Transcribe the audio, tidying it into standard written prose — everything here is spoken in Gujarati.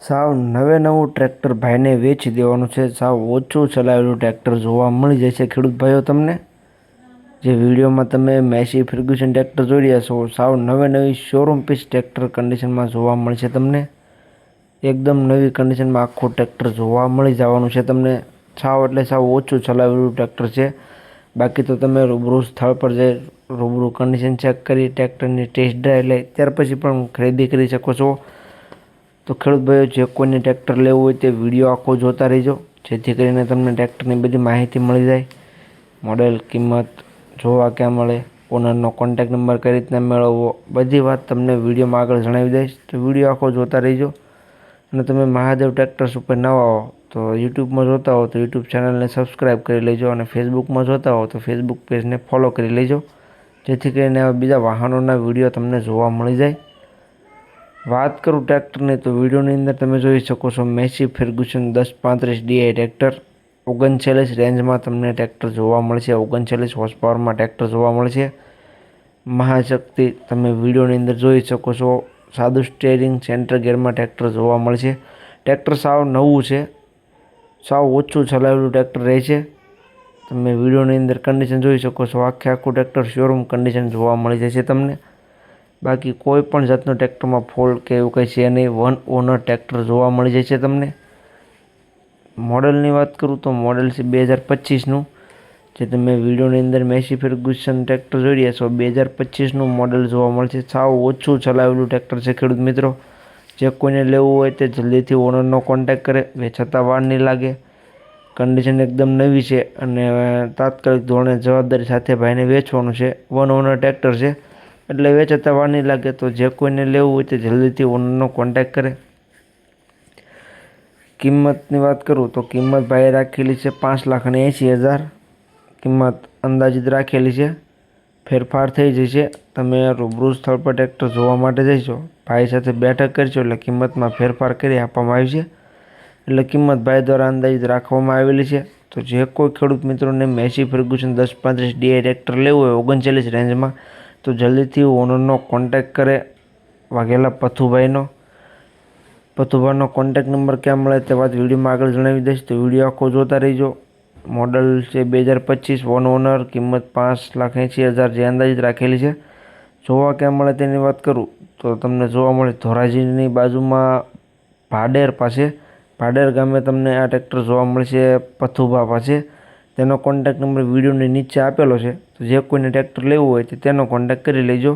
સાવ નવે નવું ટ્રેક્ટર ભાઈને વેચી દેવાનું છે. સાવ ઓછું ચલાવેલું ટ્રેક્ટર જોવા મળી જશે ખેડૂત ભાઈઓ તમને. જે વિડીયોમાં તમે મેસી ફર્ગ્યુસન ટ્રેક્ટર જોઈ રહ્યા છો, સાવ નવે નવી શોરૂમ પીસ ટ્રેક્ટર કન્ડિશનમાં જોવા મળશે તમને. એકદમ નવી કન્ડિશનમાં આખું ટ્રેક્ટર જોવા મળી જવાનું છે તમને. સાવ એટલે સાવ ઓછું ચલાવેલું ટ્રેક્ટર છે. બાકી તો તમે રૂબરૂ સ્થળ પર જઈ રૂબરૂ કન્ડિશન ચેક કરી ટ્રેક્ટરની ટેસ્ટ ડ્રાઈવ લઈ ત્યાર પછી પણ ખરીદી કરી શકો છો. તો ખેડૂત ભાઈઓ, જે કોઈને ટ્રેક્ટર લેવું હોય તે વિડીયો આખો જોતા રહેજો, જેથી કરીને તમને ટ્રેક્ટરની બધી માહિતી મળી જાય. મોડેલ, કિંમત, જોવા ક્યાં મળે, ઓનરનો કોન્ટેક્ટ નંબર કઈ રીતના મેળવવો, બધી વાત તમને વિડીયોમાં આગળ જણાવી દઈશ. તો વિડીયો આખો જોતા રહેજો. અને તમે મહાદેવ ટ્રેક્ટર્સ ઉપર નવા હો તો યુટ્યુબમાં જોતા હો તો યુટ્યુબ ચેનલને સબસ્ક્રાઈબ કરી લેજો, અને ફેસબુકમાં જોતા હો તો ફેસબુક પેજને ફોલો કરી લેજો, જેથી કરીને આવા બીજા વાહનોના વિડીયો તમને જોવા મળી જાય. વાત કરું ટ્રેક્ટરની તો વિડીયોની અંદર તમે જોઈ શકો છો મેસી ફર્ગ્યુસન 1035 DI ટ્રેક્ટર 39 રેન્જમાં તમને ટ્રેક્ટર જોવા મળશે. 39 હોર્સ પાવરમાં ટ્રેક્ટર જોવા મળશે. મહાશક્તિ તમે વિડીયોની અંદર જોઈ શકો છો. સાદું સ્ટેરિંગ, સેન્ટર ગેરમાં ટ્રેક્ટર જોવા મળશે. ટ્રેક્ટર સાવ નવું છે, સાવ ઓછું ચલાવેલું ટ્રેક્ટર રહે છે. તમે વિડીયોની અંદર કન્ડિશન જોઈ શકો છો. આખું ટ્રેક્ટર શોરૂમ કન્ડિશન જોવા મળી જશે તમને. બાકી કોઈ પણ જાતનું ટ્રેક્ટરમાં ફોલ્ટ કે એવું કંઈ છે નહીં. વન ઓનર ટ્રેક્ટર જોવા મળી જશે તમને. મોડલની વાત કરું તો મોડલ છે 2025નું. જે તમે વિડીયોની અંદર મેસી ફર્ગ્યુસન ટ્રેક્ટર જોઈ રહ્યા છો, 2025નું મોડલ જોવા મળશે. સાવ ઓછું ચલાવેલું ટ્રેક્ટર છે ખેડૂત મિત્રો. જે કોઈને લેવું હોય તે જલ્દીથી ઓનરનો કોન્ટેક્ટ કરે, વેચાતા વાર નહીં લાગે. કન્ડિશન એકદમ નવી છે અને તાત્કાલિક ધોરણે જવાબદારી સાથે ભાઈને વેચવાનું છે. વન ઓનર ટ્રેક્ટર છે એટલે વેચાતા વાર નહીં લાગે. તો જે કોઈને લેવું હોય તે જલ્દીથી ઓનરનો કોન્ટેક્ટ કરે. કિંમતની વાત કરું તો કિંમત ભાઈએ રાખેલી છે 5,80,000. કિંમત અંદાજિત રાખેલી છે, ફેરફાર થઈ જશે. તમે રૂબરૂ સ્થળ પર ટ્રેક્ટર જોવા માટે જઈશો, ભાઈ સાથે બેઠક કરશો એટલે કિંમતમાં ફેરફાર કરી આપવામાં આવી છે. એટલે કિંમત ભાઈ દ્વારા અંદાજિત રાખવામાં આવેલી છે. તો જે કોઈ ખેડૂત મિત્રોને મેસી ફર્ગ્યુસન 1035 DI ટ્રેક્ટર લેવું હોય 39 રેન્જમાં, તો જલ્દીથી ઓનરનો કોન્ટેક્ટ કરે. વાઘેલા પથુભાઈનો કોન્ટેક્ટ નંબર ક્યાં મળે તે વાત વિડીયોમાં આગળ જણાવી દઈશ. તો વિડીયો આખો જોતા રહીજો. મોડલ છે 2025, વન ઓનર, કિંમત 5,80,000 જે અંદાજિત રાખેલી છે. જોવા ક્યાં મળે તેની વાત કરું તો તમને જોવા મળે ધોરાજીની બાજુમાં ભાડેર ગામે તમને આ ટ્રેક્ટર જોવા મળશે પથુભા પાસે. તેનો કોન્ટેક્ટ નંબર વિડીયોની નીચે આપેલો છે. તો જે કોઈને ટ્રેક્ટર લેવું હોય તો તેનો કોન્ટેક્ટ કરી લેજો.